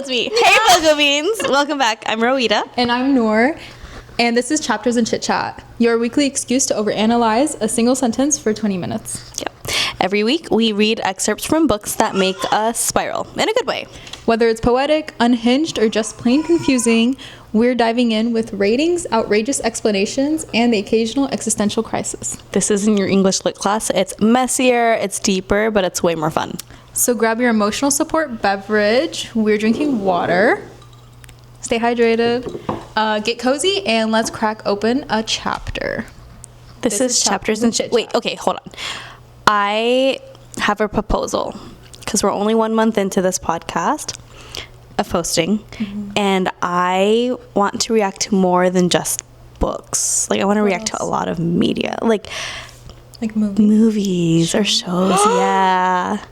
was me. Hey, BOGO Beans. Welcome back. I'm Roedah. And I'm Nour. And this is Chapters Chitchat, your weekly excuse to overanalyze a single sentence for 20 minutes. Yep. Every week, we read excerpts from books that make us spiral in a good way. Whether it's poetic, unhinged, or just plain confusing, we're diving in with ratings, outrageous explanations, and the occasional existential crisis. This isn't your English lit class. It's messier, it's deeper, but it's way more fun. So grab your emotional support beverage. We're drinking water. Stay hydrated. Get cozy, and let's crack open a chapter. This is Chapters and Chit. Wait, okay, hold on. I have a proposal because we're only 1 month into this podcast of posting, and I want to react to more than just books. Like, I want to react to a lot of media, like movies or shows. Yeah.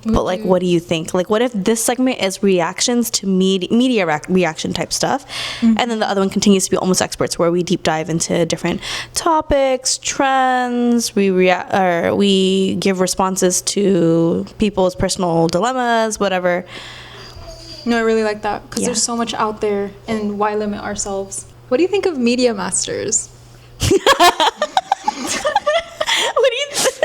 But like, what do you think? Like, what if this segment is reactions to media reaction type stuff, and then the other one continues to be Almost Experts, where we deep dive into different topics, trends. We give responses to people's personal dilemmas, whatever. No, I really like that because there's so much out there, and why limit ourselves? What do you think of Media Masters? What do you think?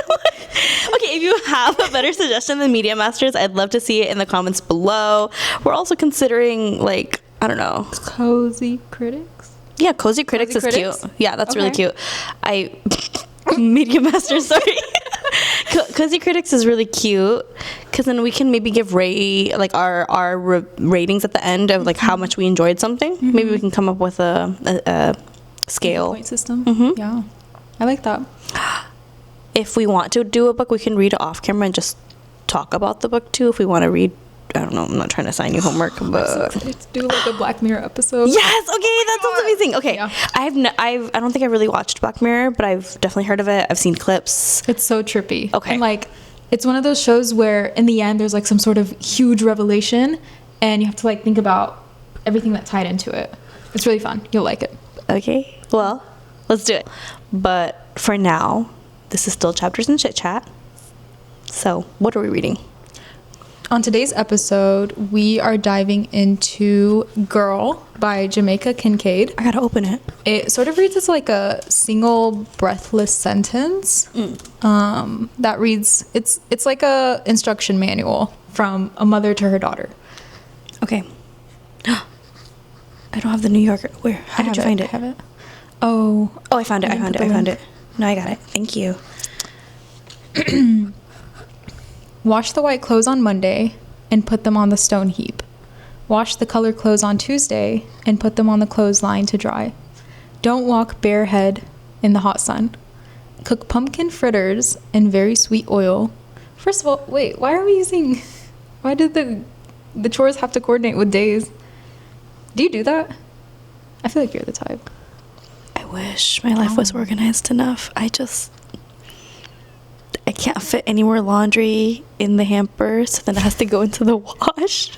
Okay, if you have a better suggestion than Media Masters, I'd love to see it in the comments below. We're also considering, like, I don't know. Cozy Critics? Yeah, Cozy Critics is cute. Yeah, that's really cute. Media Masters, sorry. Cozy Critics is really cute because then we can maybe give our ratings at the end of like how much we enjoyed something. Maybe we can come up with a scale. Point system. Yeah, I like that. If we want to do a book, we can read it off camera and just talk about the book too. If we want to read, I don't know, I'm not trying to assign you homework, but let's do like a Black Mirror episode. Yes, okay, that sounds amazing. Okay, yeah. I don't think I really watched Black Mirror, but I've definitely heard of it. I've seen clips. It's so trippy. Okay, and like it's one of those shows where in the end there's like some sort of huge revelation, and you have to like think about everything that tied into it. It's really fun. You'll like it. Okay, well, let's do it. But for now, this is still Chapters and Chit Chat. So, what are we reading? On today's episode, we are diving into Girl by Jamaica Kincaid. I gotta open it. It sort of reads as like a single breathless sentence that reads, it's like a instruction manual from a mother to her daughter. Okay. I don't have the New Yorker. Where? How did you find it? I have it. Oh, I found it. I found it. No, I got it. Thank you. Wash the white clothes on Monday and put them on the stone heap. Wash the colored clothes on Tuesday and put them on the clothesline to dry. Don't walk barehead in the hot sun. Cook pumpkin fritters in very sweet oil. First of all, wait, why did the chores have to coordinate with days? Do you do that? I feel like you're the type. I wish my life was organized enough. I can't fit any more laundry in the hamper, so then it has to go into the wash.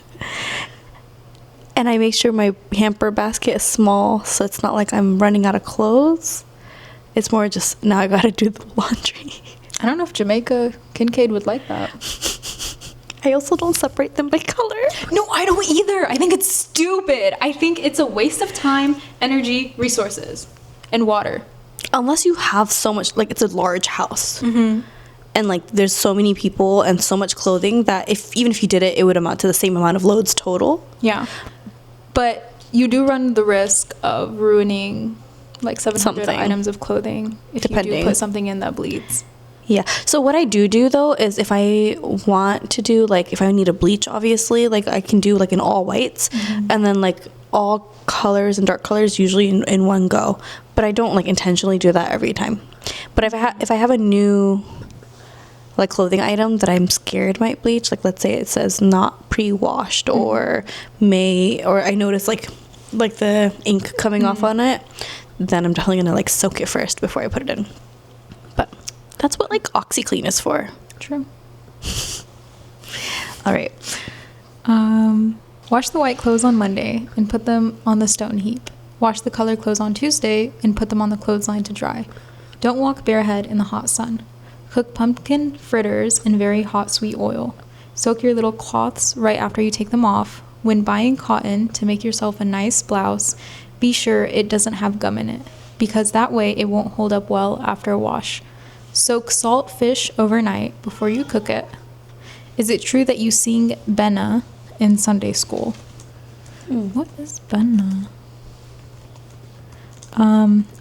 And I make sure my hamper basket is small, so it's not like I'm running out of clothes. It's more just, now I gotta do the laundry. I don't know if Jamaica Kincaid would like that. I also don't separate them by color. No, I don't either. I think it's stupid. I think it's a waste of time, energy, resources, and water. Unless you have so much, like, it's a large house. And like there's so many people and so much clothing that even if you did it, it would amount to the same amount of loads total. Yeah. But you do run the risk of ruining like 700 items of clothing if you do put something in that bleeds. Yeah. So what I do though is if I want to do like, if I need a bleach, obviously, like I can do like an all whites and then like all colors and dark colors usually in one go. But I don't like intentionally do that every time. But if I have a new like clothing item that I'm scared might bleach, like let's say it says not pre-washed or I notice like the ink coming off on it, then I'm definitely gonna like soak it first before I put it in. But that's what like OxyClean is for. True. All right. Wash the white clothes on Monday and put them on the stone heap. Wash the colored clothes on Tuesday and put them on the clothesline to dry. Don't walk barehead in the hot sun. Cook pumpkin fritters in very hot sweet oil. Soak your little cloths right after you take them off. when buying cotton to make yourself a nice blouse, be sure it doesn't have gum in it, because that way it won't hold up well after a wash. Soak salt fish overnight before you cook it. Is it true that you sing Benna in Sunday school? What is Benna?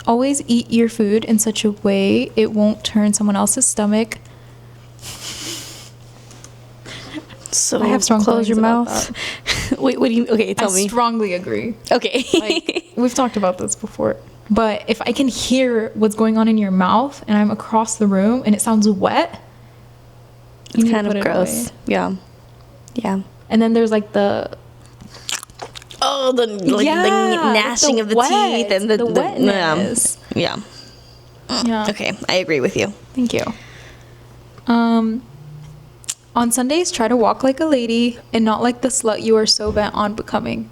Always eat your food in such a way it won't turn someone else's stomach. So I have strong close your feelings about mouth. Wait, what do you? Okay, tell me. I strongly agree. Okay. Like, we've talked about this before. But if I can hear what's going on in your mouth and I'm across the room and it sounds wet, it's kind of gross. Yeah. Yeah. And then there's like the the gnashing of the teeth and the wetness. Yeah. Yeah. Okay, I agree with you. Thank you. On Sundays, try to walk like a lady and not like the slut you are so bent on becoming.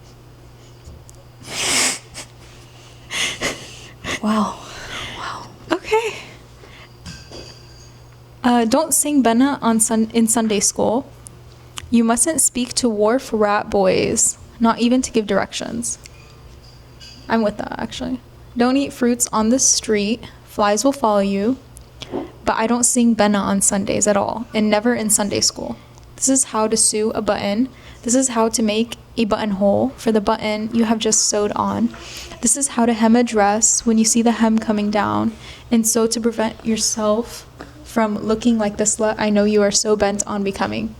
Wow. Okay. Don't sing Benna in Sunday school. You mustn't speak to wharf rat boys, not even to give directions. I'm with that, actually. Don't eat fruits on the street. Flies will follow you. But I don't sing Benna on Sundays at all, and never in Sunday school. This is how to sew a button. This is how to make a buttonhole for the button you have just sewed on. This is how to hem a dress when you see the hem coming down, and so to prevent yourself from looking like the slut I know you are so bent on becoming.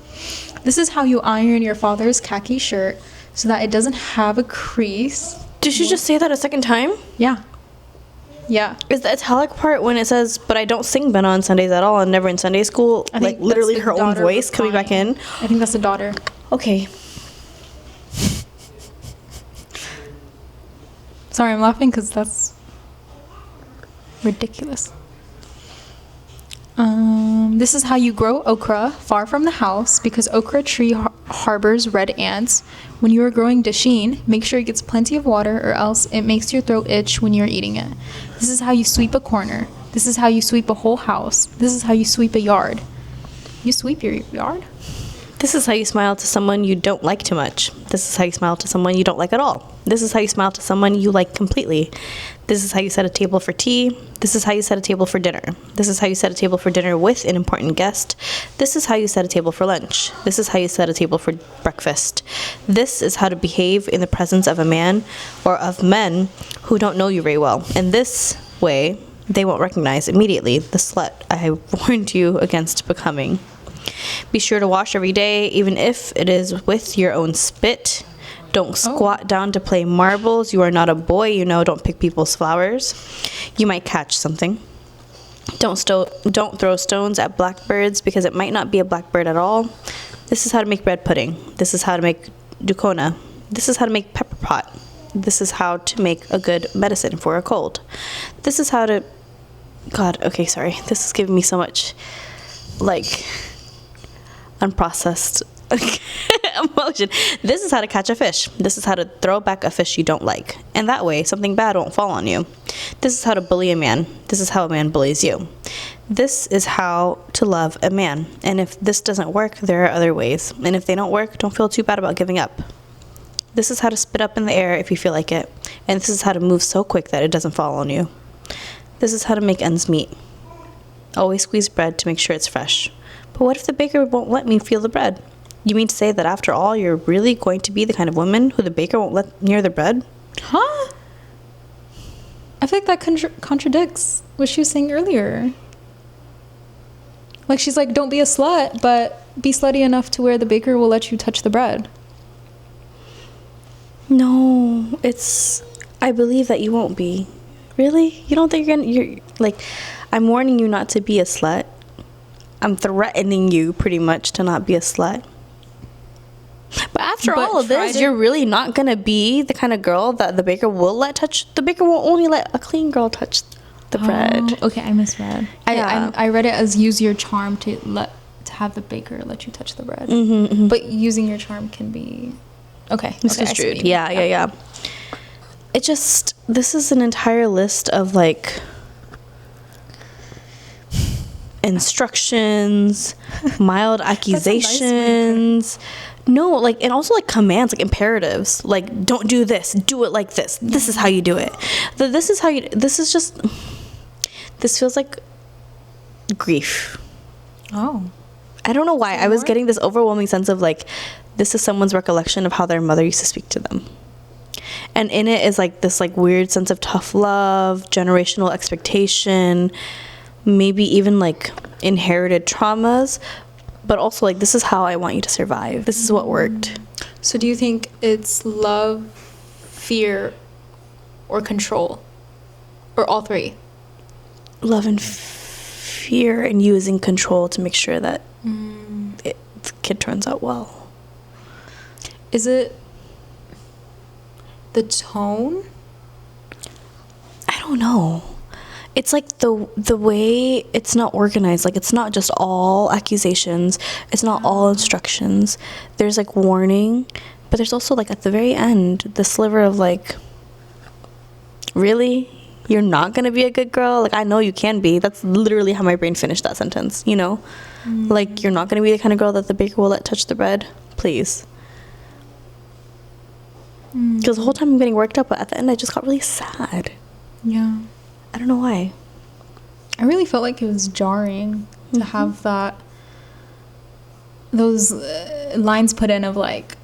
This is how you iron your father's khaki shirt so that it doesn't have a crease. Did she just say that a second time? Yeah. Yeah. Is the italic part when it says, but I don't sing Benna on Sundays at all and never in Sunday school, like literally her own voice coming back in? I think that's the daughter. Okay. Sorry, I'm laughing because that's ridiculous. This is how you grow okra far from the house, because okra tree harbors red ants. When you are growing dasheen, make sure it gets plenty of water, or else it makes your throat itch when you're eating it. This is how you sweep a corner. This is how you sweep a whole house. This is how you sweep a yard. You sweep your yard? This is how you smile to someone you don't like too much. This is how you smile to someone you don't like at all. This is how you smile to someone you like completely. This is how you set a table for tea. This is how you set a table for dinner. This is how you set a table for dinner with an important guest. This is how you set a table for lunch. This is how you set a table for breakfast. This is how to behave in the presence of a man or of men who don't know you very well. And this way, they won't recognize immediately the slut I warned you against becoming. Be sure to wash every day, even if it is with your own spit. Don't squat down to play marbles. You are not a boy, you know. Don't pick people's flowers. You might catch something. Don't throw stones at blackbirds, because it might not be a blackbird at all. This is how to make bread pudding. This is how to make ducona. This is how to make pepper pot. This is how to make a good medicine for a cold. This is how to... God, okay, sorry. This is giving me so much, like, unprocessed emotion. This is how to catch a fish. This is how to throw back a fish you don't like. And that way, something bad won't fall on you. This is how to bully a man. This is how a man bullies you. This is how to love a man. And if this doesn't work, there are other ways. And if they don't work, don't feel too bad about giving up. This is how to spit up in the air if you feel like it. And this is how to move so quick that it doesn't fall on you. This is how to make ends meet. Always squeeze bread to make sure it's fresh. But what if the baker won't let me feel the bread? You mean to say that after all, you're really going to be the kind of woman who the baker won't let near the bread? Huh? I feel like that contradicts what she was saying earlier. Like, she's like, don't be a slut, but be slutty enough to where the baker will let you touch the bread. No, I believe that you won't be. Really? You don't think you're like, I'm warning you not to be a slut. I'm threatening you pretty much to not be a slut. But after all of this, you're really not going to be the kind of girl that the baker will let touch. The baker will only let a clean girl touch the bread. Okay, I misread. Yeah. I read it as use your charm to have the baker let you touch the bread. Mm-hmm, mm-hmm. But using your charm can be... Okay. Misconstrued. Yeah. It just... This is an entire list of, like... instructions, mild accusations, No, like, and also like commands, like imperatives, like don't do this, do it like this. This is how you do it. This is how you. This is just. This feels like grief. Oh. I don't know why. I was getting this overwhelming sense of like, this is someone's recollection of how their mother used to speak to them. And in it is like this like weird sense of tough love, generational expectation, maybe even like inherited traumas, but also like, this is how I want you to survive. This is what worked. So do you think it's love, fear, or control? Or all three? Love and fear, and using control to make sure that the kid turns out well. Is it the tone? I don't know. It's like the way it's not organized. Like, it's not just all accusations. It's not all instructions. There's like warning, but there's also like at the very end the sliver of like, really? You're not gonna be a good girl? Like, I know you can be. That's literally how my brain finished that sentence, you know? Like, you're not gonna be the kind of girl that the baker will let touch the bread? Please. Because the whole time I'm getting worked up, but at the end I just got really sad. Yeah. I don't know why. I really felt like it was jarring to have those lines put in of like,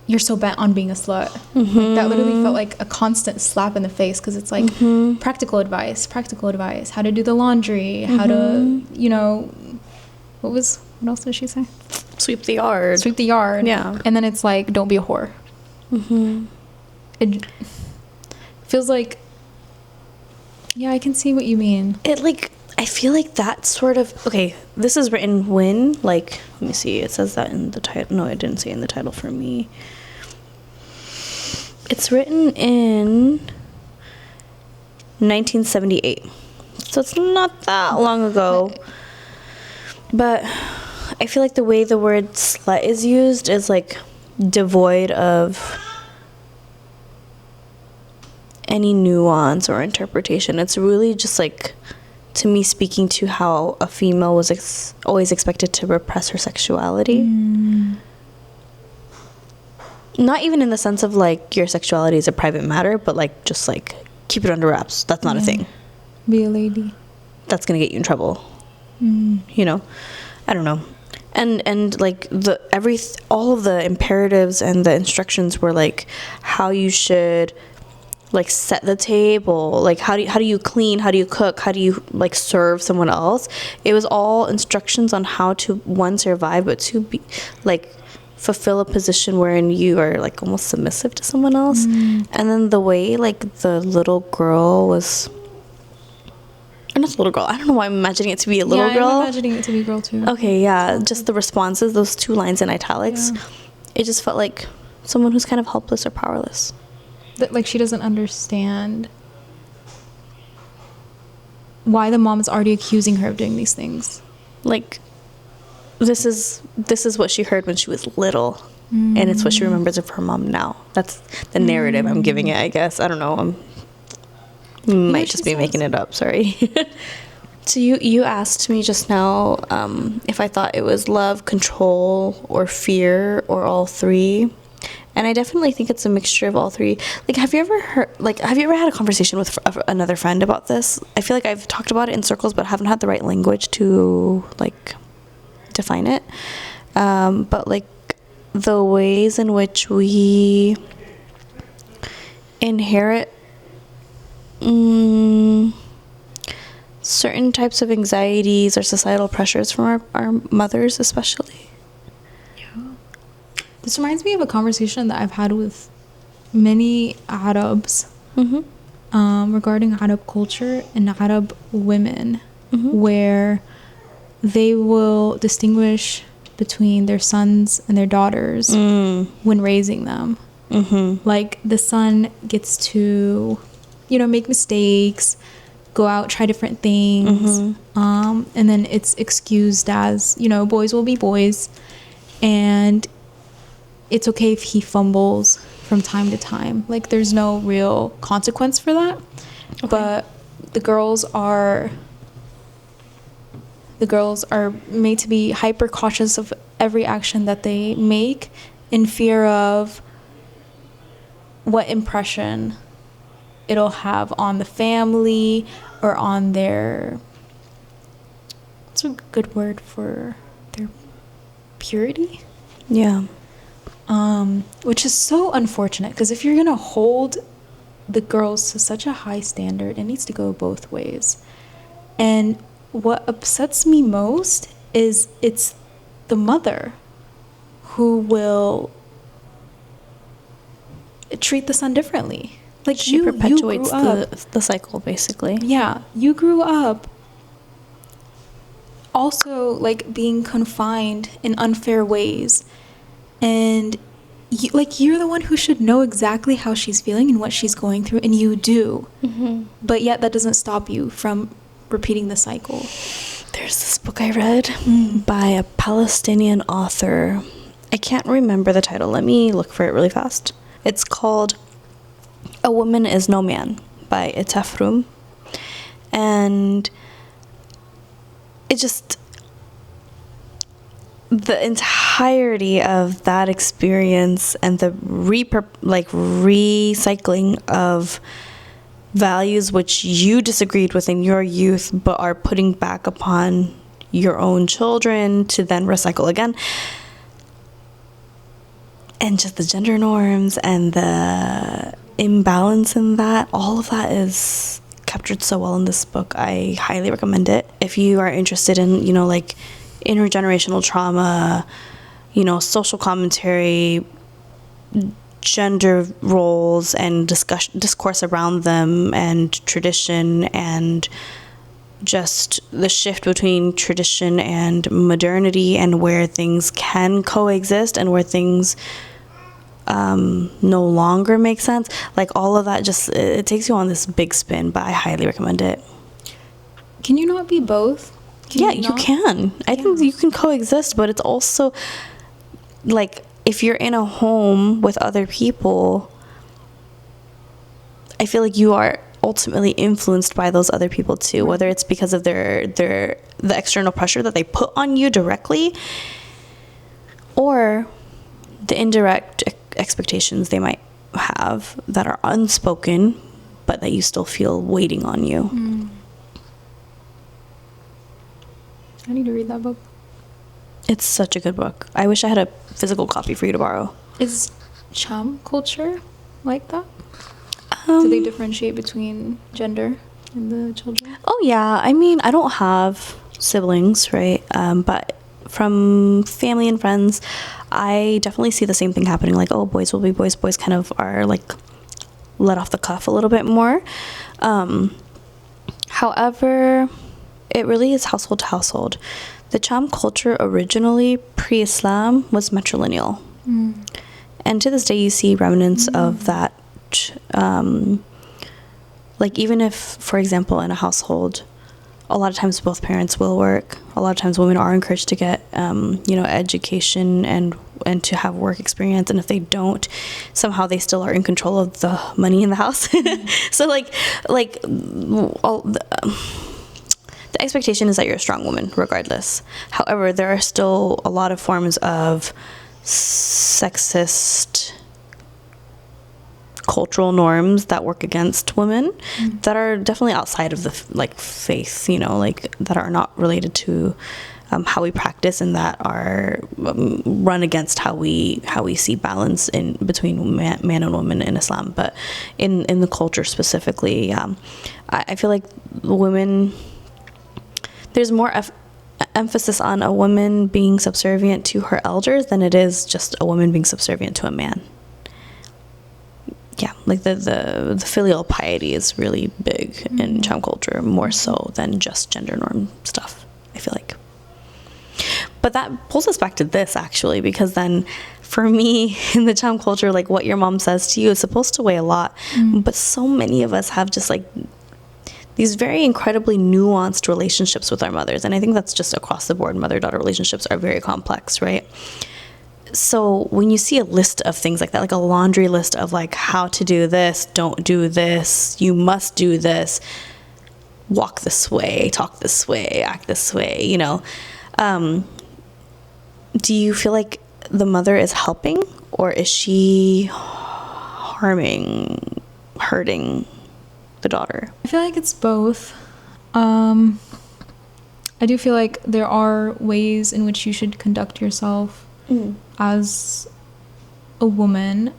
you're so bent on being a slut. Like, that literally felt like a constant slap in the face, because it's like practical advice, how to do the laundry, how to, you know, what else did she say? Sweep the yard. Yeah. And then it's like, don't be a whore. It feels like, yeah, I can see what you mean. It like, I feel like that sort of, okay, this is written when, like, let me see, it says that in the title. No, it didn't say in the title for me. It's written in 1978, so it's not that long ago. But I feel like the way the word slut is used is like devoid of any nuance or interpretation. It's really just like, to me, speaking to how a female was always expected to repress her sexuality. Not even in the sense of like, your sexuality is a private matter, but like, just like, keep it under wraps. That's not a thing. Be a lady. That's gonna get you in trouble. You know? I don't know. And like all of the imperatives and the instructions were like how you should like set the table, like how do you clean, how do you cook, how do you like serve someone else. It was all instructions on how to, one, survive, but two, be like fulfill a position wherein you are like almost submissive to someone else. And then the way like the little girl was, or not the little girl, I don't know why I'm imagining it to be a little girl. I'm imagining it to be a girl too. Okay, yeah, just the responses, those two lines in italics, it just felt like someone who's kind of helpless or powerless. That like she doesn't understand why the mom is already accusing her of doing these things. Like, this is what she heard when she was little, and it's what she remembers of her mom now. That's the narrative I'm giving it, I guess. I don't know. Might just be making it up. Sorry. So you asked me just now if I thought it was love, control, or fear, or all three. And I definitely think it's a mixture of all three. Like, have you ever had a conversation with another friend about this? I feel like I've talked about it in circles, but haven't had the right language to like define it. But like the ways in which we inherit certain types of anxieties or societal pressures from our mothers, especially. This reminds me of a conversation that I've had with many Arabs regarding Arab culture and Arab women, where they will distinguish between their sons and their daughters when raising them. Like, the son gets to, you know, make mistakes, go out, try different things, and then it's excused as, you know, boys will be boys, and it's okay if he fumbles from time to time. Like, there's no real consequence for that. Okay. But the girls are made to be hyper cautious of every action that they make in fear of what impression it'll have on the family or on their, what's a good word for their purity? Yeah. Which is so unfortunate, because if you're going to hold the girls to such a high standard, it needs to go both ways. And what upsets me most is it's the mother who will treat the son differently. Like, She perpetuates the cycle, basically. Yeah, you grew up also like being confined in unfair ways, and you're the one who should know exactly how she's feeling and what she's going through, and you do. But yet that doesn't stop you from repeating the cycle. There's this book I read by a Palestinian author. I can't remember the title. Let me look for it really fast. It's called A Woman Is No Man by Itafrum. And it just, the entirety of that experience and the recycling of values which you disagreed with in your youth but are putting back upon your own children to then recycle again, and just the gender norms and the imbalance in that, all of that is captured so well in this book. I highly recommend it if you are interested in, you know, like intergenerational trauma, you know, social commentary, gender roles and discourse around them, and tradition, and just the shift between tradition and modernity, and where things can coexist and where things no longer make sense. Like, all of that, just it takes you on this big spin, but I highly recommend it. Can you not be both? You can. I think you can coexist, but it's also like, if you're in a home with other people, I feel like you are ultimately influenced by those other people too, whether it's because of the external pressure that they put on you directly, or the indirect expectations they might have that are unspoken, but that you still feel waiting on you. I need to read that book. It's such a good book. I wish I had a physical copy for you to borrow. Is cham culture like that? Do they differentiate between gender and the children? Oh, yeah. I mean, I don't have siblings, right? But from family and friends, I definitely see the same thing happening. Like, oh, boys will be boys. Boys kind of are, like, let off the cuff a little bit more. However, it really is household to household. The cham culture originally, pre-Islam, was matrilineal. And to this day, you see remnants of that. Like, even if, for example, in a household, a lot of times both parents will work. A lot of times women are encouraged to get, education and to have work experience. And if they don't, somehow they still are in control of the money in the house. So, the expectation is that you're a strong woman, regardless. However, there are still a lot of forms of sexist cultural norms that work against women that are definitely outside of the faith, that are not related to how we practice, and that are run against how we see balance in between man and woman in Islam. But in the culture specifically, I feel like women, there's more emphasis on a woman being subservient to her elders than it is just a woman being subservient to a man. Yeah, like the filial piety is really big in cham culture, more so than just gender norm stuff, I feel like. But that pulls us back to this, actually, because then for me in the cham culture, like, what your mom says to you is supposed to weigh a lot. But so many of us have just like these very incredibly nuanced relationships with our mothers. And I think that's just across the board. Mother-daughter relationships are very complex, right? So when you see a list of things like that, like a laundry list of like how to do this, don't do this, you must do this, walk this way, talk this way, act this way, do you feel like the mother is helping, or is she hurting the daughter? I feel like it's both. I do feel like there are ways in which you should conduct yourself as a woman.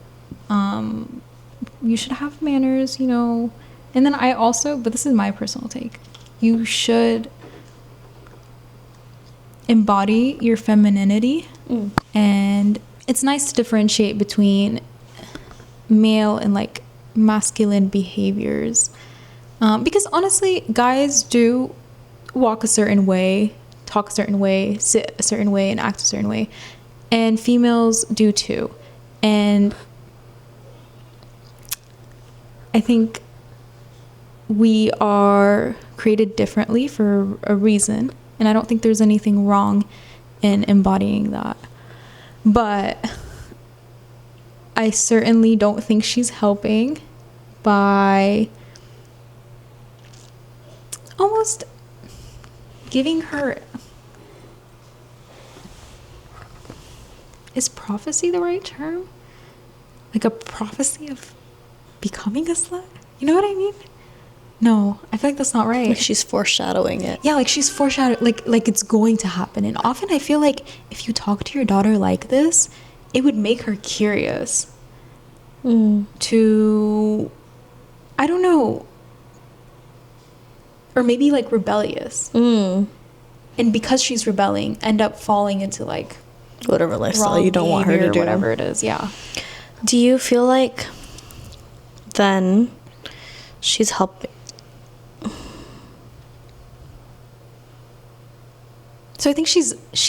You should have manners, you know. And then I also, but this is my personal take, you should embody your femininity. And it's nice to differentiate between male and like masculine behaviors, because honestly, guys do walk a certain way, talk a certain way, sit a certain way, and act a certain way, and females do too. And I think we are created differently for a reason, and I don't think there's anything wrong in embodying that. But I certainly don't think she's helping by almost giving her, is prophecy the right term? Like a prophecy of becoming a slut? You know what I mean? No, I feel like that's not right. Like she's foreshadowing it. Yeah, like she's foreshadowing, like it's going to happen. And often I feel like if you talk to your daughter like this, it would make her curious to, I don't know, or maybe like rebellious. And because she's rebelling, end up falling into like whatever lifestyle you don't want her to do. Whatever it is, yeah. Do you feel like then she's helping? So I think she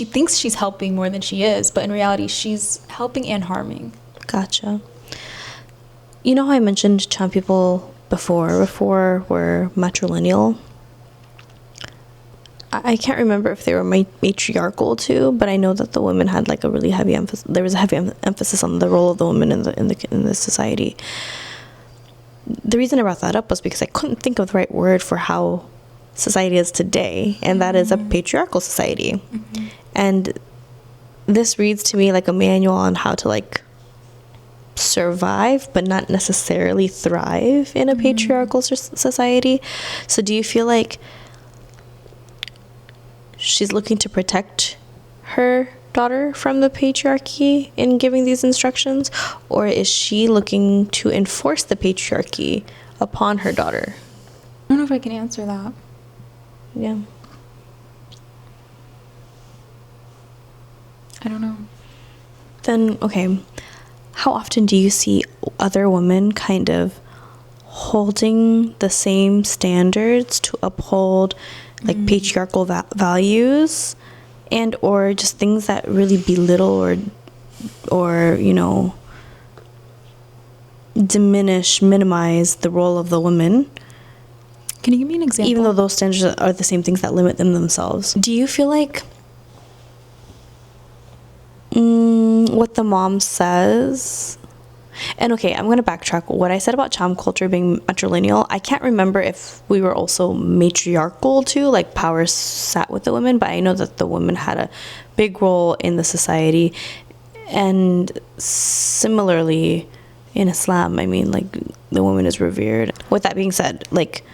thinks she's helping more than she is, but in reality, she's helping and harming. Gotcha. You know how I mentioned Cham people before were matrilineal? I can't remember if they were matriarchal too, but I know that the women had like a really heavy emphasis. There was a heavy emphasis on the role of the woman in the society. The reason I brought that up was because I couldn't think of the right word for how society is today, and that is a patriarchal society. And this reads to me like a manual on how to like survive but not necessarily thrive in a patriarchal society. So do you feel like she's looking to protect her daughter from the patriarchy in giving these instructions, or is she looking to enforce the patriarchy upon her daughter? I don't know if I can answer that. Yeah. I don't know. Then, okay, how often do you see other women kind of holding the same standards to uphold like patriarchal values, and or just things that really belittle or you know, minimize the role of the woman? Can you give me an example? Even though those standards are the same things that limit them themselves. Do you feel like what the mom says? And okay, I'm going to backtrack. What I said about Cham culture being matrilineal, I can't remember if we were also matriarchal too, like power sat with the women, but I know that the women had a big role in the society. And similarly in Islam, I mean, like the woman is revered. With that being said, like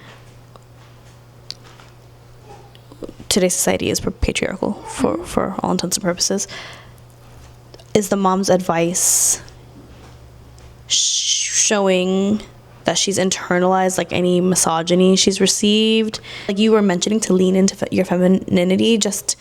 today's society is patriarchal for all intents and purposes. Is the mom's advice showing that she's internalized like any misogyny she's received? Like you were mentioning, to lean into your femininity, just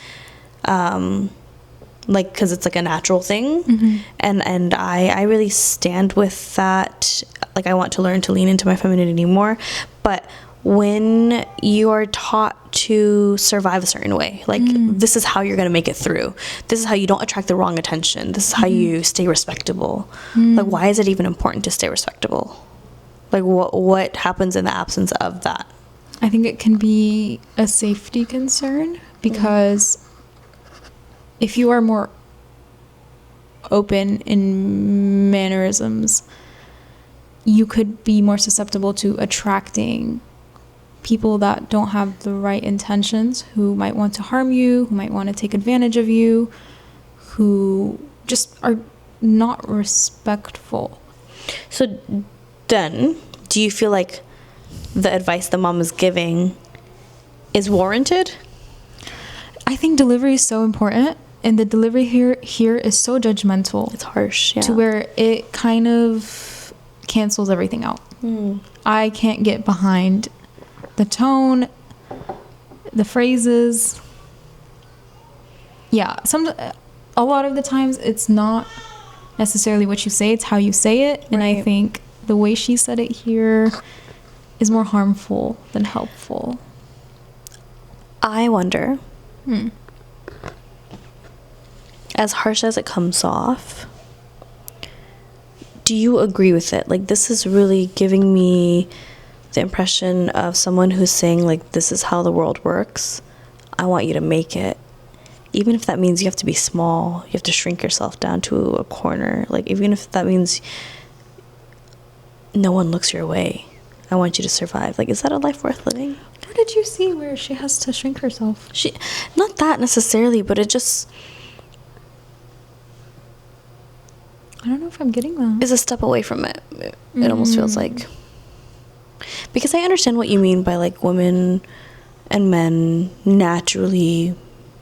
like because it's like a natural thing. And I really stand with that. Like I want to learn to lean into my femininity more, but when you are taught to survive a certain way, like this is how you're going to make it through, this is how you don't attract the wrong attention, this is how you stay respectable, like why is it even important to stay respectable? Like what happens in the absence of that? I think it can be a safety concern, because if you are more open in mannerisms, you could be more susceptible to attracting people that don't have the right intentions, who might want to harm you, who might want to take advantage of you, who just are not respectful. So then, do you feel like the advice the mom is giving is warranted? I think delivery is so important, and the delivery here is so judgmental. It's harsh, yeah. To where it kind of cancels everything out. I can't get behind the tone, the phrases. Yeah, a lot of the times it's not necessarily what you say, it's how you say it. And I think the way she said it here is more harmful than helpful. I wonder, as harsh as it comes off, do you agree with it? Like, this is really giving me the impression of someone who's saying, like, this is how the world works. I want you to make it. Even if that means you have to be small, you have to shrink yourself down to a corner. Like, even if that means no one looks your way, I want you to survive. Like, is that a life worth living? Where did you see where she has to shrink herself? Not that necessarily, but it just... I don't know if I'm getting that. Is a step away from it. It almost feels like... Because I understand what you mean by, like, women and men naturally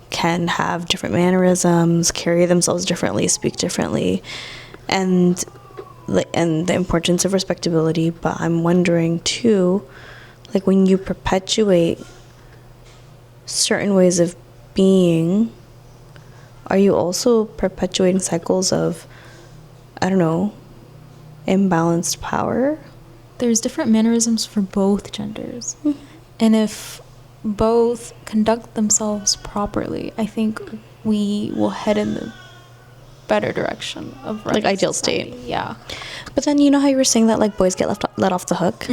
can have different mannerisms, carry themselves differently, speak differently, and the importance of respectability. But I'm wondering too, like, when you perpetuate certain ways of being, are you also perpetuating cycles of, I don't know, imbalanced power? There's different mannerisms for both genders. And if both conduct themselves properly, I think we will head in the better direction of like ideal state. Yeah. But then, you know how you were saying that, like, boys get let off the hook?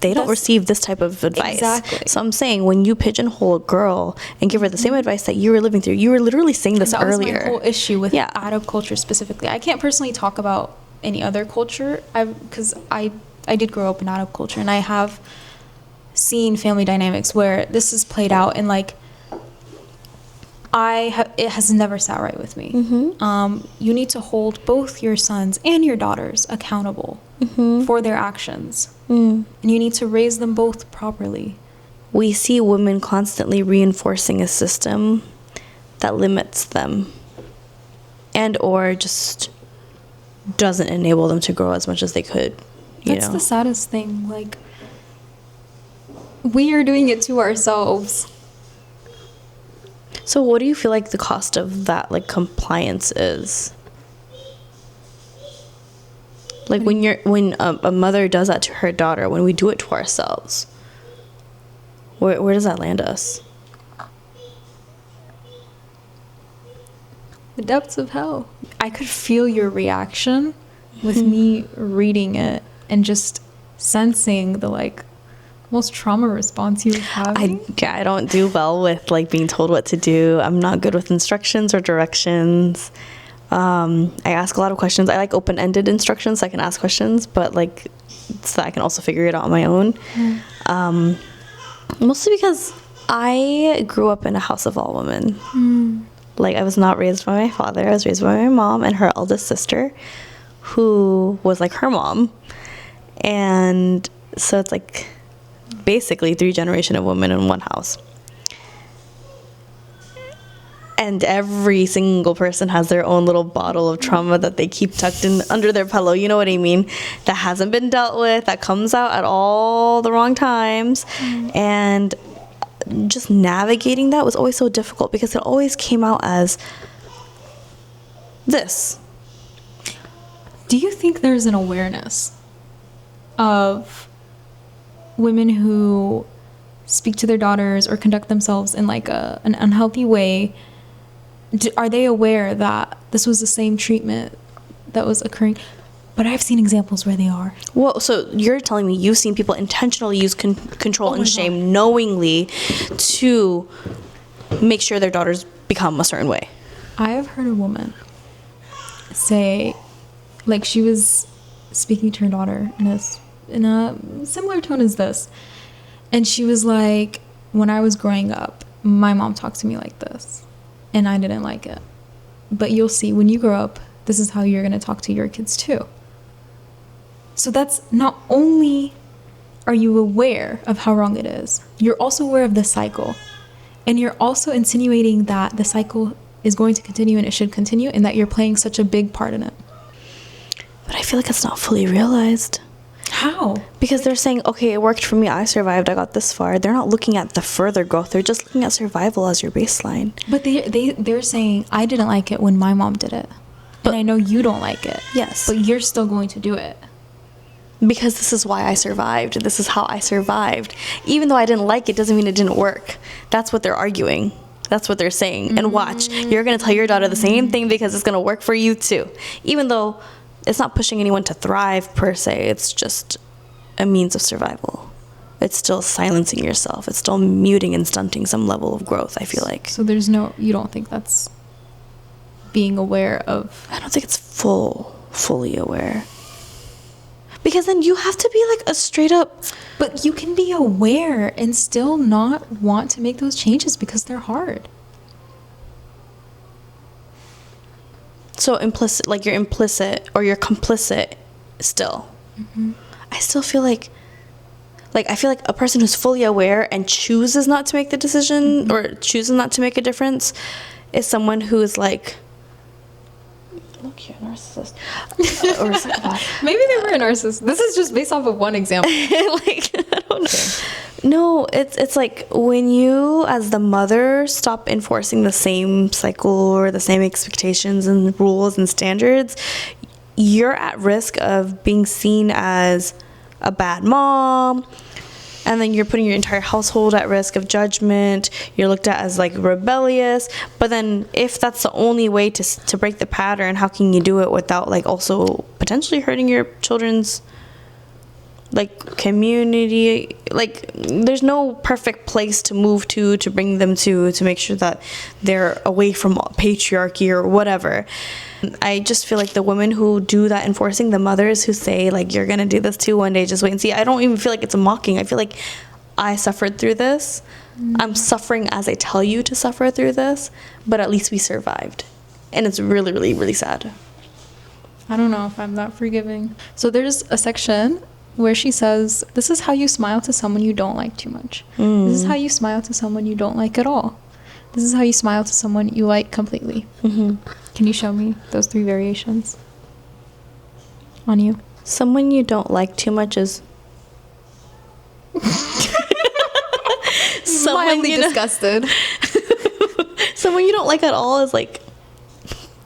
They don't receive this type of advice. Exactly. So I'm saying, when you pigeonhole a girl and give her the same advice that you were living through, you were literally saying this earlier. That was my whole issue with Arab culture specifically. I can't personally talk about any other culture, because I did grow up in Arab culture, and I have seen family dynamics where this is played out, and like it has never sat right with me. You need to hold both your sons and your daughters accountable for their actions, and you need to raise them both properly. We see women constantly reinforcing a system that limits them and or just doesn't enable them to grow as much as they could. That's the saddest thing. Like, we are doing it to ourselves. So what do you feel like the cost of that, like, compliance is? Like, when a mother does that to her daughter, when we do it to ourselves, where does that land us? The depths of hell. I could feel your reaction with me reading it and just sensing the, like, most trauma response you were having. I don't do well with, like, being told what to do. I'm not good with instructions or directions. I ask a lot of questions. I like open-ended instructions, so I can ask questions, but, like, so I can also figure it out on my own. Mostly because I grew up in a house of all women. Like, I was not raised by my father. I was raised by my mom and her eldest sister, who was like her mom. And so it's like basically 3 generations of women in one house. And every single person has their own little bottle of trauma that they keep tucked in under their pillow, you know what I mean, that hasn't been dealt with, that comes out at all the wrong times. And just navigating that was always so difficult because it always came out as this. Do you think there's an awareness of women who speak to their daughters or conduct themselves in, like, an unhealthy way? Are they aware that this was the same treatment that was occurring? But I've seen examples where they are. Well, so you're telling me you've seen people intentionally use control and shame knowingly to make sure their daughters become a certain way. I have heard a woman say, like, she was speaking to her daughter in a similar tone as this. And she was like, when I was growing up, my mom talked to me like this, and I didn't like it. but you'll see when you grow up, this is how you're going to talk to your kids too. So that's not only are you aware of how wrong it is, you're also aware of the cycle. And you're also insinuating that the cycle is going to continue and it should continue, and that you're playing such a big part in it. But I feel like it's not fully realized. How? Because they're saying, okay, it worked for me. I survived. I got this far. They're not looking at the further growth. They're just looking at survival as your baseline. But they're saying, I didn't like it when my mom did it. But I know you don't like it. Yes. But you're still going to do it. Because this is why I survived. This is how I survived. Even though I didn't like it, doesn't mean it didn't work. That's what they're arguing. That's what they're saying. And watch, you're going to tell your daughter the same thing because it's going to work for you too. Even though it's not pushing anyone to thrive per se. It's just a means of survival. It's still silencing yourself. It's still muting and stunting some level of growth, I feel like. So you don't think that's being aware of? I don't think it's fully aware. Because then you have to be like a straight up... But you can be aware and still not want to make those changes because they're hard. So implicit, like you're implicit or you're complicit still. Mm-hmm. I still feel like I feel like a person who's fully aware and chooses not to make the decision or chooses not to make a difference is someone who is like... Look, you're a narcissist. Or is it, maybe they were a narcissist. This is just based off of one example. Like, I don't know. No, it's like when you, as the mother, stop enforcing the same cycle or the same expectations and rules and standards, you're at risk of being seen as a bad mom. And then you're putting your entire household at risk of judgment. You're looked at as like rebellious. But then if that's the only way to break the pattern, how can you do it without like also potentially hurting your children's like community? Like there's no perfect place to move to bring them to make sure that they're away from patriarchy or whatever. I just feel like the women who do that enforcing, the mothers who say like you're gonna do this too one day, just wait and see. I don't even feel like it's a mocking. I feel like I suffered through this. I'm suffering as I tell you to suffer through this, but at least we survived. And it's really, really, really sad. I don't know if I'm that forgiving. So there's a section where she says, this is how you smile to someone you don't like too much. This is how you smile to someone you don't like at all. This is how you smile to someone you like completely. Can you show me those 3 variations on you? Someone you don't like too much is... Mildly disgusted. Someone you don't like at all is like...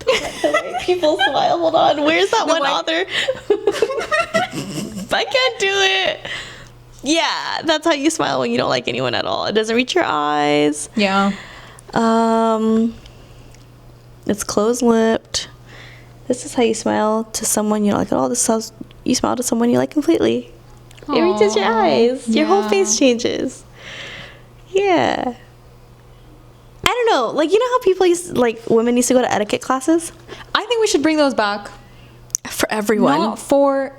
the way people smile. Hold on. Where's that one author? I can't do it. Yeah, that's how you smile when you don't like anyone at all. It doesn't reach your eyes. Yeah. It's closed-lipped. This is how you smile to someone you don't like at all. This is how you smile to someone you like completely. It reaches your eyes. Your whole face changes. Yeah. I don't know. Like, you know how people women used to go to etiquette classes? I think we should bring those back. For everyone.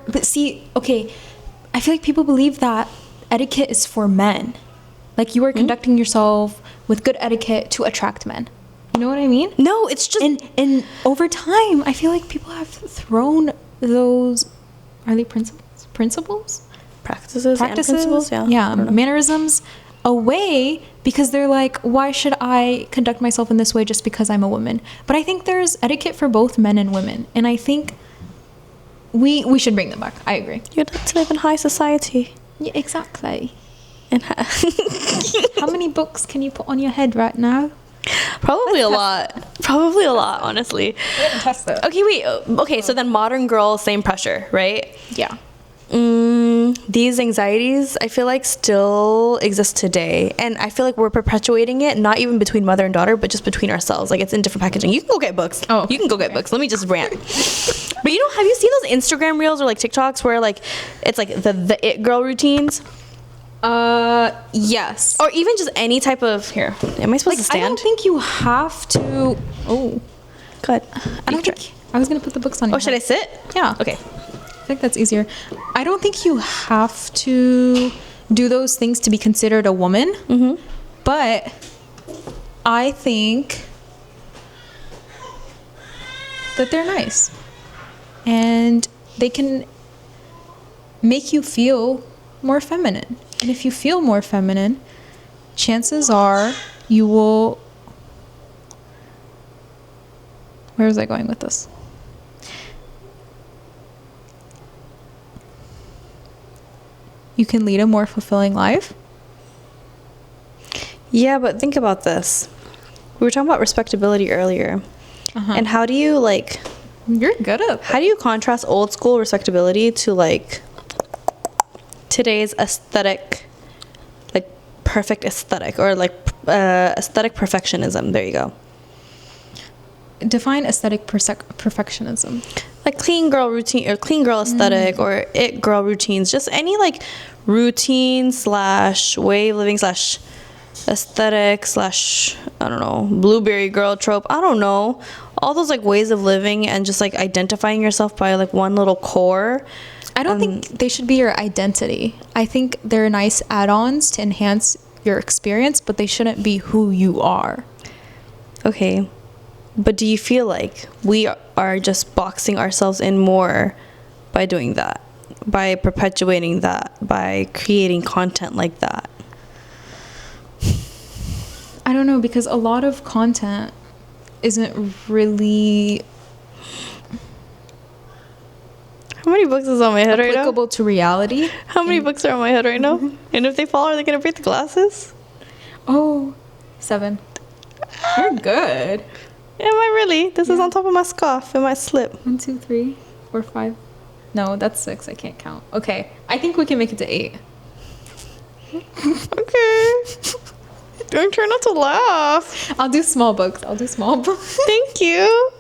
But see, okay, I feel like people believe that etiquette is for men. Like, you are conducting yourself with good etiquette to attract men. You know what I mean? No, it's just... And over time, I feel like people have thrown those... Are they principles? Practices and principles, yeah. Yeah, mannerisms away because they're like, why should I conduct myself in this way just because I'm a woman? But I think there's etiquette for both men and women. And I think we should bring them back. I agree. You'd like to live in high society. Yeah, exactly. And how many books can you put on your head right now? Probably a lot, honestly. We haven't tested it. Okay, wait. Okay, so then modern girl, same pressure, right? Yeah. These anxieties, I feel like, still exist today. And I feel like we're perpetuating it, not even between mother and daughter, but just between ourselves. Like, it's in different packaging. You can go get books. Oh. You can go get books. Let me just rant. But, you know, have you seen those Instagram reels or, like, TikToks where, like, it's, like, the it girl routines? Yes. Or even just any type of... Here, am I supposed to stand? I don't think you have to... Oh. Good. I was going to put the books on your Oh, should I sit? Yeah. Okay. I think that's easier. I don't think you have to do those things to be considered a woman. But I think that they're nice. And they can make you feel more feminine. And if you feel more feminine, chances are you will... Where was I going with this? You can lead a more fulfilling life. Yeah, but think about this. We were talking about respectability earlier. And how do you, like... You're good at How do you contrast old school respectability to, like, today's aesthetic, like, perfect aesthetic, or, like, aesthetic perfectionism? There you go. Define aesthetic perfectionism. Like clean girl routine, or clean girl aesthetic, or it girl routines. Just any, like, routine / way of living / aesthetic / I don't know, blueberry girl trope. I don't know. All those, like, ways of living and just, like, identifying yourself by, like, one little core. I don't think they should be your identity. I think they're nice add-ons to enhance your experience, but they shouldn't be who you are. Okay. But do you feel like we are just boxing ourselves in more by doing that? By perpetuating that? By creating content like that? I don't know, because a lot of content isn't really... How many books is on my head right now? applicable to reality. How many books are on my head right now? And if they fall, are they going to break the glasses? Oh, 7. You're good. Am I really? This is on top of my scarf. It might slip. 1, 2, 3, 4, 5. No, that's 6. I can't count. Okay, I think we can make it to 8. Okay. Don't try not to laugh. I'll do small books. Thank you.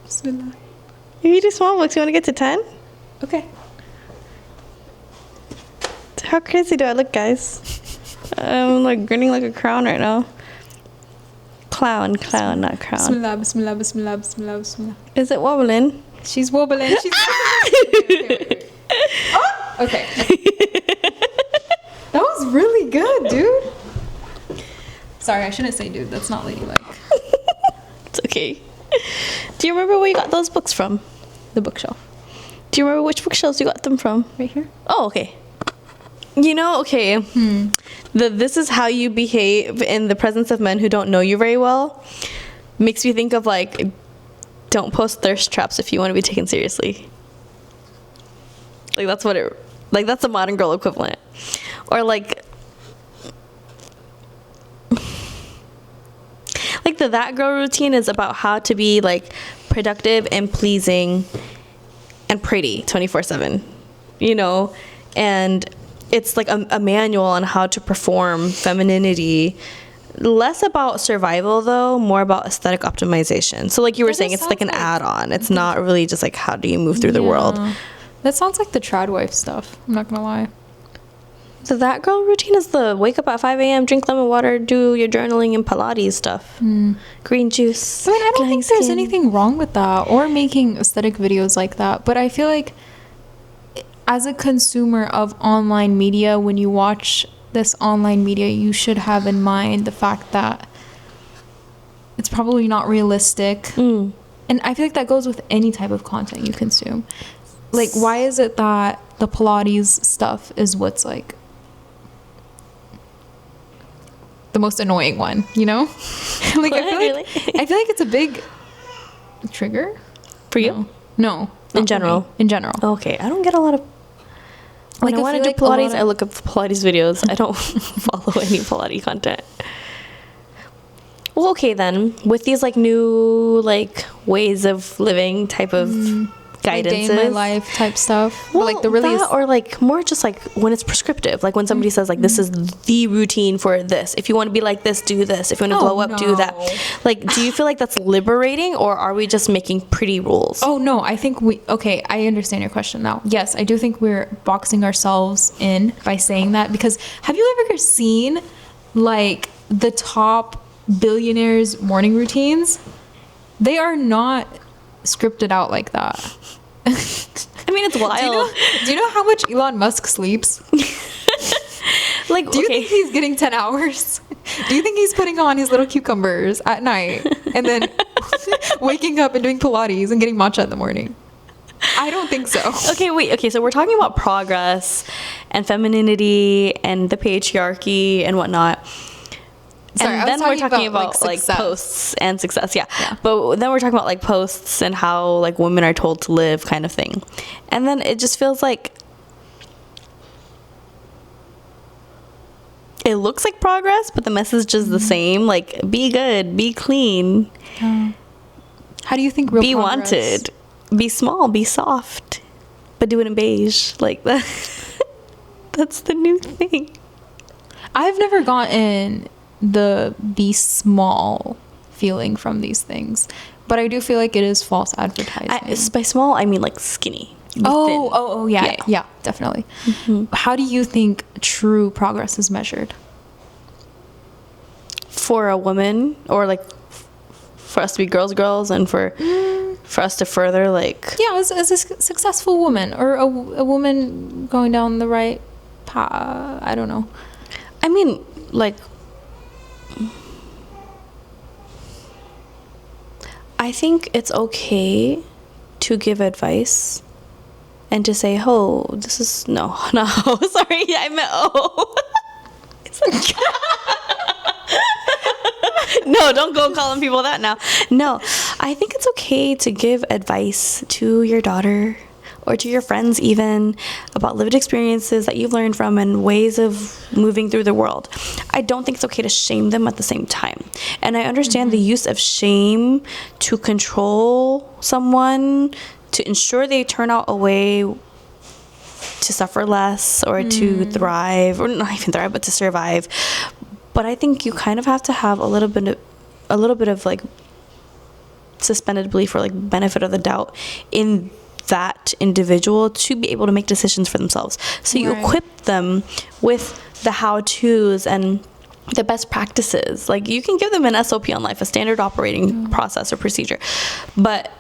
Bismillah. If you do small books, you want to get to 10? Okay. How crazy do I look, guys? I'm, like, grinning like a clown right now. Clown, not crown. Bismillah, bismillah, bismillah, bismillah, bismillah. Is it wobbling? She's wobbling. Okay. Oh, okay. That was really good, dude. Sorry, I shouldn't say dude. That's not ladylike. It's okay. Do you remember where you got those books from? The bookshelf. Do you remember which bookshelves you got them from? Right here. Oh, okay. You know, okay. This is how you behave in the presence of men who don't know you very well. Makes me think of, like, don't post thirst traps if you want to be taken seriously. Like, that's what it... Like, that's the modern girl equivalent. Or, like... Like, the that girl routine is about how to be, like, productive and pleasing and pretty 24/7. You know? And... it's like a manual on how to perform femininity. Less about survival, though, more about aesthetic optimization. So like you were saying, it's like an add-on. It's not really just like how do you move through the world. That sounds like the trad wife stuff. I'm not gonna lie. So that girl routine is the wake up at 5 a.m., drink lemon water, do your journaling and Pilates stuff. Green juice. I mean, I don't think there's anything wrong with that or making aesthetic videos like that. But I feel like as a consumer of online media, when you watch this online media, you should have in mind the fact that it's probably not realistic. And I feel like that goes with any type of content you consume. Like, why is it that the Pilates stuff is what's like the most annoying one, you know? Like, I feel like it's a big trigger for you. No, in general. Okay, I don't get a lot of... When I want to do Pilates, I look up Pilates videos. I don't follow any Pilates content. Well, okay then. With these like new like ways of living type of guidances, like day in my life type stuff. Well, like the really or like more just like when it's prescriptive. Like when somebody says like this is the routine for this. If you want to be like this, do this. If you want to glow up, do that. Like, do you feel like that's liberating, or are we just making pretty rules? Oh no, I think I understand your question now. Yes, I do think we're boxing ourselves in by saying that, because have you ever seen like the top billionaires' morning routines? They are not scripted out like that. I mean, it's wild. Do you know how much Elon Musk sleeps? Like, do you think he's getting 10 hours? Do you think he's putting on his little cucumbers at night and then waking up and doing Pilates and getting matcha in the morning. I don't think so. Okay, wait. Okay, so we're talking about progress and femininity and the patriarchy and whatnot. Sorry, and then we're talking about like posts and success. Yeah. But then we're talking about like posts and how like women are told to live kind of thing. And then it just feels like it looks like progress, but the message is the same. Like, be good, be clean. How do you think real be progress? Wanted, be small, be soft, but do it in beige. Like that. That's the new thing. I've never gotten the be small feeling from these things, but I do feel like it is false advertising. By small, I mean like skinny. Oh, yeah, definitely. How do you think true progress is measured? For a woman, or like for us to be girls, and for us to further like... Yeah, as a successful woman, or a woman going down the right path. I don't know. I mean, like... I think it's okay to give advice and to say, oh, this is... No, sorry, I meant, oh. It's like... No, don't go calling people that now. No, I think it's okay to give advice to your daughter or to your friends even about lived experiences that you've learned from and ways of moving through the world. I don't think it's okay to shame them at the same time. And I understand the use of shame to control someone, to ensure they turn out a way to suffer less or to thrive, or not even thrive, but to survive. But I think you kind of have to have a little bit of like suspended belief or like benefit of the doubt in that individual to be able to make decisions for themselves. So you equip them with the how-tos and the best practices. Like, you can give them an SOP on life, a standard operating process or procedure, but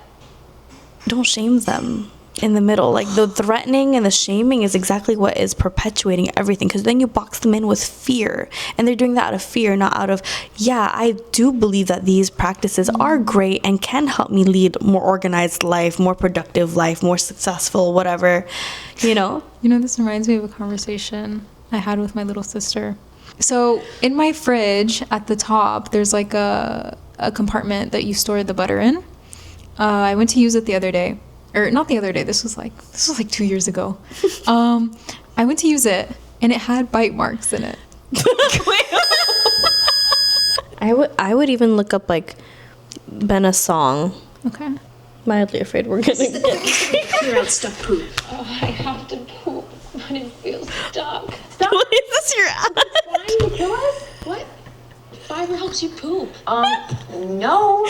don't shame them in the middle. Like, the threatening and the shaming is exactly what is perpetuating everything, because then you box them in with fear, and they're doing that out of fear, not out of, yeah, I do believe that these practices are great and can help me lead more organized life, more productive life, more successful, whatever, you know? This reminds me of a conversation I had with my little sister. So in my fridge at the top, there's like a compartment that you store the butter in. I went to use it the other day. Or not the other day, this was like 2 years ago. I went to use it and it had bite marks in it. I would even look up like Benna's song. Okay. Mildly afraid we're gonna get Clear out stuck poop. Oh, I have to poop, but it feels stuck. Stop. What is this your ad? Trying to kill us? What? Fiber helps you poop. No.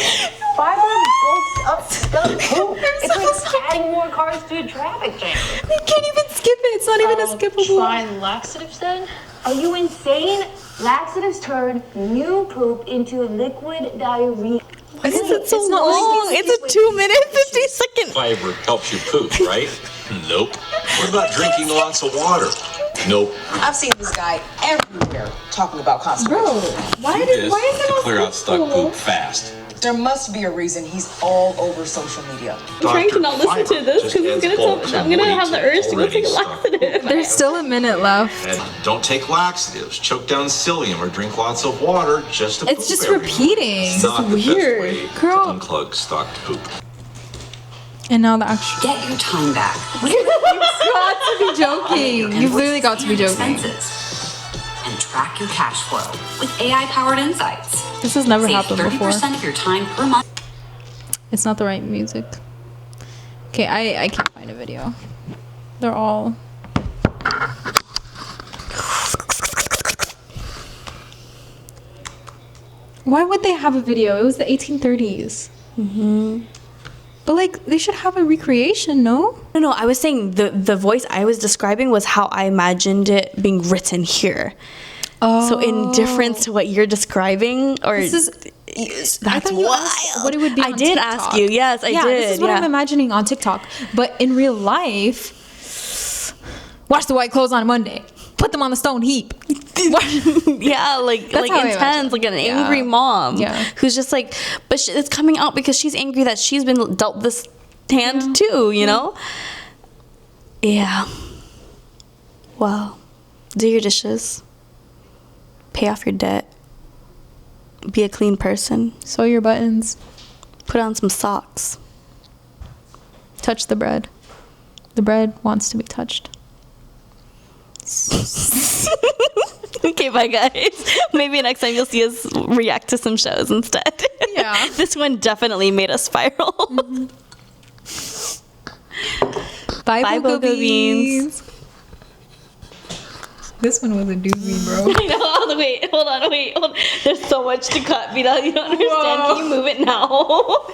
Fiber bulks up stuck poop. It's like adding more cars to a traffic jam. You can't even skip it. It's not even a skippable. Try laxatives then? Are you insane? Laxatives turn new poop into liquid diarrhea. It's so long. It's a 2-minute, 50-second. Fiber helps you poop, right? Nope. What about drinking lots of water? Nope. I've seen this guy everywhere talking about constipation. Bro, why is it to on clear out stuck school? poop fast. There must be a reason he's all over social media. I'm trying to not listen to this because it's gonna tell me I'm gonna have the urge to go take a laxative. There's still a minute left. And don't take laxatives, choke down psyllium, or drink lots of water just to It's poop just every repeating. It's not the weird. best way Girl. to unplug stocked poop. And now the actual. Get your time back. You've got to be joking. You've literally got to be joking. Expenses. And track your cash flow with AI-powered insights. This has never Save happened 30% before. of your time per month. It's not the right music. Okay, I can't find a video. They're all. Why would they have a video? It was the 1830s. But like, they should have a recreation, no? No, I was saying the voice I was describing was how I imagined it being written here. Oh. So in difference to what you're describing, or This is. I that's thought you wild. asked what it would be I on did TikTok. ask you. Yes, I did. This is what I'm imagining on TikTok. But in real life, wash the white clothes on Monday. Put them on the stone heap. Yeah, like how I intense, imagine. like an angry mom. Yeah. Who's just like, but it's coming out because she's angry that she's been dealt this hand too, you know? Yeah. Well, do your dishes. Pay off your debt. Be a clean person. Sew your buttons. Put on some socks. Touch the bread. The bread wants to be touched. Okay, bye guys. Maybe next time you'll see us react to some shows instead. Yeah. This one definitely made us spiral. Bye, Bye, BOGO BOGO beans. This one was a doozy, bro. I know. Wait, hold on. There's so much to cut, Vida. You don't understand. Whoa. Can you move it now?